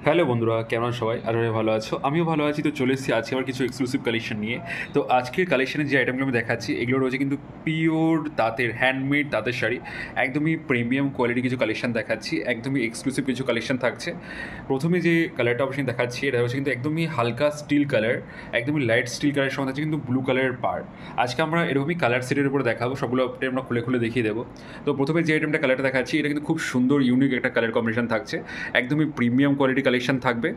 Hello বন্ধুরা, কেমন সবাই? আর ভালো আছো? আমিও ভালো আছি। তো চলে এসেছি আজকে আবার কিছু এক্সক্লুসিভ কালেকশন নিয়ে। তো আজকের কালেকশনের যে আইটেমগুলো আমি দেখাচ্ছি এগুলো রয়েছে কিন্তু পিওর তাঁতের, হ্যান্ডমেড তাঁতের শাড়ি। একদমই প্রিমিয়াম কোয়ালিটি কিছু কালেকশন দেখাচ্ছি, একদমই এক্সক্লুসিভ কিছু কালেকশন থাকছে। প্রথমে যে কালারটা অবশ্যই দেখাচ্ছি এটা হচ্ছে কিন্তু একদমই হালকা স্টিল কালার, একদমই লাইট স্টিল কালারের সঙ্গে থাকছে কিন্তু ব্লু কালারের পাড়। আজকে আমরা এরকমই কালার সেটের উপরে দেখাবো, সবগুলো আমরা খুলে খুলে দেখিয়ে দেবো। তো প্রথমে যে আইটেমটা কালারটা দেখাচ্ছি এটা কিন্তু খুব সুন্দর ইউনিক একটা কালার কম্বিনেশন থাকছে, একদমই প্রিমিয়াম কোয়ালিটি কালেকশন থাকবে।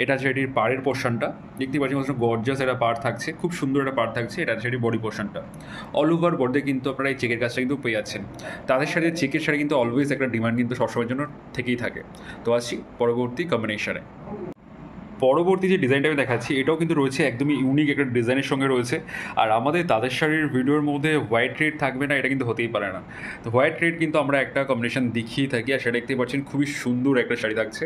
এটা হচ্ছে এটির পাড়ের পোর্শনটা, দেখতে পাচ্ছেন গর্জাস একটা পাড় থাকছে, খুব সুন্দর একটা পাড় থাকছে। এটা হচ্ছে এটির বডি পোর্শনটা। অল ওভার বডিতে কিন্তু আপনারা এই চেকের কাজটা কিন্তু পেয়ে যাচ্ছেন। তাদের সাথে চেকের শাড়ি কিন্তু অলওয়েজ একটা ডিমান্ড কিন্তু সবসময়ের জন্য থেকেই থাকে। তো আসছি পরবর্তী কম্বিনেশনে। পরবর্তী যে ডিজাইনটা আমি দেখাচ্ছি এটাও কিন্তু রয়েছে একদমই ইউনিক একটা ডিজাইনের সঙ্গে রয়েছে। আর আমাদের তাঁতের শাড়ির ভিডিওর মধ্যে হোয়াইট রেড থাকবে না এটা কিন্তু হতেই পারে না। তো হোয়াইট রেড কিন্তু আমরা একটা কম্বিনেশন দেখিয়ে থাকি, আর সেটা দেখতে পাচ্ছেন খুবই সুন্দর একটা শাড়ি থাকছে।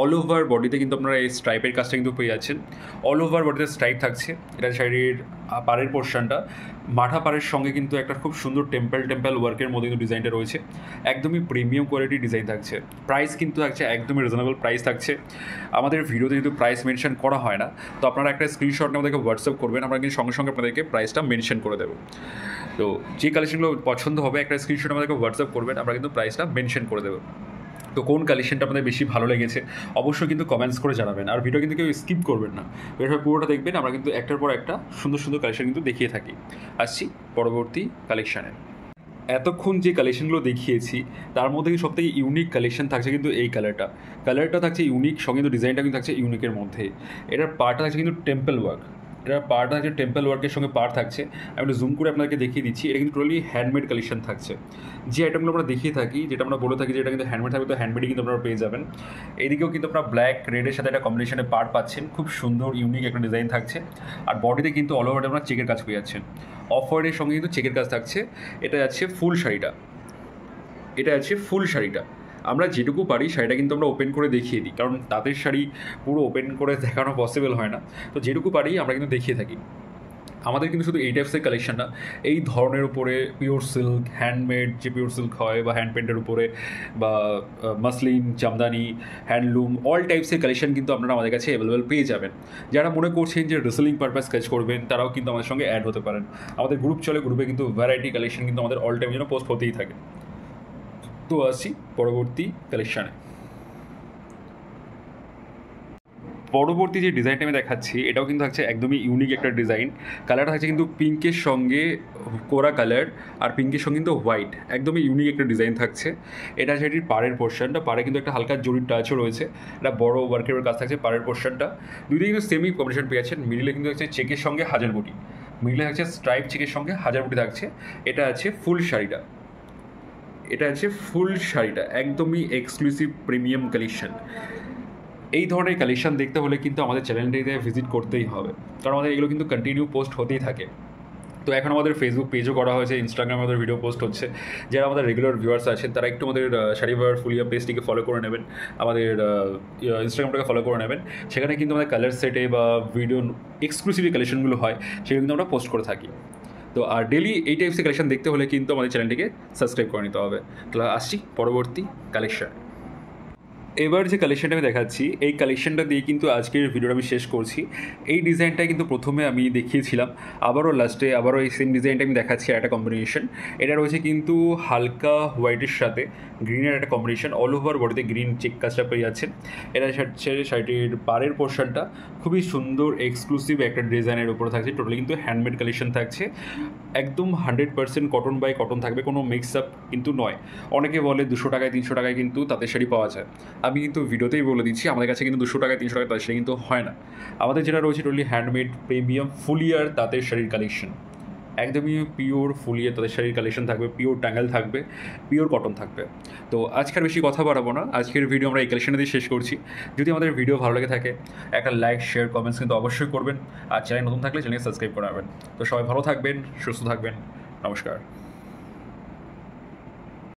অল ওভার বডিতে কিন্তু আপনারা এই স্ট্রাইপের কাজটা কিন্তু পেয়ে যাচ্ছেন। অল ওভার বডিতে স্ট্রাইপ থাকছে। এটা শাড়ির পাড়ের পোর্শনটা, মাঠা পাড়ের সঙ্গে কিন্তু একটা খুব সুন্দর টেম্পল ওয়ার্কের মধ্যে কিন্তু ডিজাইনটা রয়েছে। একদমই প্রিমিয়াম কোয়ালিটির ডিজাইন থাকছে। প্রাইস কিন্তু থাকছে একদমই রিজনেবল প্রাইস থাকছে। আমাদের ভিডিওতে কিন্তু প্রাইস মেনশন করা হয় না, তো আপনারা একটা স্ক্রিনশট নিয়ে আমাদেরকে হোয়াটসঅ্যাপ করবেন, আমরা কিন্তু সঙ্গে সঙ্গে আপনাদেরকে প্রাইসটা মেনশন করে দেবো। তো যে কালেকশনগুলো পছন্দ হবে একটা স্ক্রিনশট আমাদেরকে হোয়াটসঅ্যাপ করবেন, আমরা কিন্তু প্রাইসটা মেনশন করে দেবো। তো কোন কালেকশনটা আপনাদের বেশি ভালো লেগেছে অবশ্যই কিন্তু কমেন্টস করে জানাবেন, আর ভিডিও কিন্তু কেউ স্কিপ করবেন না, এভাবে পুরোটা দেখবেন। আমরা কিন্তু একটার পর একটা সুন্দর সুন্দর কালেকশন কিন্তু দেখিয়ে থাকি। আসছি পরবর্তী কালেকশানে। এতক্ষণ যে কালেকশনগুলো দেখিয়েছি তার মধ্যে কিন্তু সবথেকে ইউনিক কালেকশন থাকছে কিন্তু এই কালারটা থাকছে ইউনিক, সঙ্গে কিন্তু ডিজাইনটা কিন্তু থাকছে ইউনিকের মধ্যে। এটার পার্টটা থাকছে কিন্তু টেম্পল ওয়ার্ক। এটার পার্টটা থাকছে টেম্পল ওয়ার্কের সঙ্গে পার্ট থাকছে। আমি একটু জুম করে আপনাদেরকে দেখিয়ে দিচ্ছি, এটা কিন্তু টোটালি হ্যান্ডমেড কালেকশন থাকছে। যে আইটেমগুলো আমরা দেখিয়ে থাকি, যেটা আমরা বলে থাকি যে এটা কিন্তু হ্যান্ডমেড থাকবে, তো হ্যান্ডমেডই কিন্তু আপনারা পেয়ে যাবেন। এদিকেও কিন্তু আপনারা ব্ল্যাক রেডের সাথে একটা কম্বিনেশনের পার্ট পাচ্ছেন, খুব সুন্দর ইউনিক একটা ডিজাইন থাকছে। আর বডিতে কিন্তু অল ওভার আপনারা চেকের কাজ পেয়ে যাচ্ছেন। অফ হোয়াইটের সঙ্গে কিন্তু চেকের কাজ থাকছে। এটা যাচ্ছে ফুল শাড়িটা, এটা আছে ফুল শাড়িটা। আমরা যেটুকু পারি শাড়িটা কিন্তু আমরা ওপেন করে দেখিয়ে দিই, কারণ তাঁতের শাড়ি পুরো ওপেন করে দেখানো পসিবল হয় না। তো যেটুকু পারি আমরা কিন্তু দেখিয়ে থাকি। আমাদের কিন্তু শুধু এই টাইপসের কালেকশন না, এই ধরনের উপরে পিওর সিল্ক, হ্যান্ডমেড যে পিওর সিল্ক হয় বা হ্যান্ড পেন্টের উপরে, বা মাসলিন, জামদানি, হ্যান্ডলুম, অল টাইপসের কালেকশন কিন্তু আপনারা আমাদের কাছে অ্যাভেলেবেল পেয়ে যাবেন। যারা মনে করছেন যে রিসেলিং পারপাস কাজ করবেন তারাও কিন্তু আমাদের সঙ্গে অ্যাড হতে পারেন। আমাদের গ্রুপ চলে, গ্রুপে কিন্তু ভ্যারাইটি কালেকশন কিন্তু আমাদের অল টাইম যেন পোস্ট হতেই থাকে। তো আসছি পরবর্তী কালেকশানে। পরবর্তী যে ডিজাইনটা আমি দেখাচ্ছি এটাও কিন্তু থাকছে একদমই ইউনিক একটা ডিজাইন। কালারটা থাকছে কিন্তু পিঙ্কের সঙ্গে কোরা কালার, আর পিঙ্কের সঙ্গে কিন্তু হোয়াইট, একদমই ইউনিক একটা ডিজাইন থাকছে। এটা হচ্ছে এটির পাড়ের পোর্শনটা, পাড়ে কিন্তু একটা হালকা জরির টাচও রয়েছে। এটা বড় ওয়ার্কের কাজ থাকছে পাড়ের পোর্শনটা। দুইটাই কিন্তু সেমই কম্বিনেশন পেয়ে যাচ্ছেন। মিডিলে কিন্তু হচ্ছে চেকের সঙ্গে হাজার বুটি, মিডিলে হচ্ছে স্ট্রাইপ চেকের সঙ্গে হাজার বুটি থাকছে। এটা আছে ফুল শাড়িটা, এটা আছে ফুল শাড়িটা, একদমই এক্সক্লুসিভ প্রিমিয়াম কালেকশন। এই ধরনের কালেকশন দেখতে হলে কিন্তু আমাদের চ্যানেলটিতে ভিজিট করতেই হবে, কারণ আমাদের এগুলো কিন্তু কন্টিনিউ পোস্ট হতেই থাকে। তো এখন আমাদের ফেসবুক পেজও করা হয়েছে, ইনস্টাগ্রামে আমাদের ভিডিও পোস্ট হচ্ছে। যারা আমাদের রেগুলার ভিউয়ার্স আছেন তারা একটু আমাদের শাড়ি ভিউয়ার ফুলিয়া পেজটিকে ফলো করে নেবেন, আমাদের ইনস্টাগ্রামটাকে ফলো করে নেবেন। সেখানে কিন্তু আমাদের কালার সেটে বা ভিডিও এক্সক্লুসিভ কালেকশনগুলো হয় সেগুলো কিন্তু আমরা পোস্ট করে থাকি। তো আর ডেলি এই টাইপসের কালেকশন দেখতে হলে কিন্তু আমাদের চ্যানেলটিকে সাবস্ক্রাইব করে নিতে হবে। তাহলে আসছি পরবর্তী কালেকশন। এবার যে কালেকশনটা আমি দেখাচ্ছি এই কালেকশনটা দিয়ে কিন্তু আজকের ভিডিওটা আমি শেষ করছি। এই ডিজাইনটা কিন্তু প্রথমে আমি দেখিয়েছিলাম, আবারও লাস্টে আবারও এই সেম ডিজাইনটা আমি দেখাচ্ছি। একটা কম্বিনেশন, এটা রয়েছে কিন্তু হালকা হোয়াইটের সাথে গ্রিনের একটা কম্বিনেশন। অল ওভার বডিতে গ্রিন চেক কাজটা পেয়ে যাচ্ছেন। এটা হচ্ছে শাড়িটির পাড়ের পোর্শনটা, খুবই সুন্দর এক্সক্লুসিভ একটা ডিজাইনের উপরে থাকছে। টোটালি কিন্তু হ্যান্ডমেড কালেকশন থাকছে, একদম 100% কটন বাই কটন থাকবে, কোনো মিক্স আপ কিন্তু নয়। অনেকে বলে 200 টাকায় 300 টাকায় কিন্তু তাঁতের শাড়ি পাওয়া যায়। আমি কিন্তু ভিডিওতেই বলে দিচ্ছি আমাদের কাছে কিন্তু 200 টাকায় 300 টাকায় তাঁতের শাড়ি কিন্তু হয় না। আমাদের যেটা রয়েছে টোটালি হ্যান্ডমেড প্রিমিয়াম ফুলিয়ার তাঁতের শাড়ির কালেকশন, একদমই পিওর ফুলিয়ে তাদের শাড়ির কালেকশন থাকবে, পিওর টাঙ্গাল থাকবে, পিওর কটন থাকবে। তো আজকের বেশি কথা বাড়াবো না, আজকের ভিডিও আমরা এই কালেকশনে দিয়ে শেষ করছি। যদি আমাদের ভিডিও ভালো লেগে থাকে একটা লাইক, শেয়ার, কমেন্টস কিন্তু অবশ্যই করবেন। আর চ্যানেল নতুন থাকলে চ্যানেল সাবস্ক্রাইব করে নেবেন। তো সবাই ভালো থাকবেন, সুস্থ থাকবেন, নমস্কার।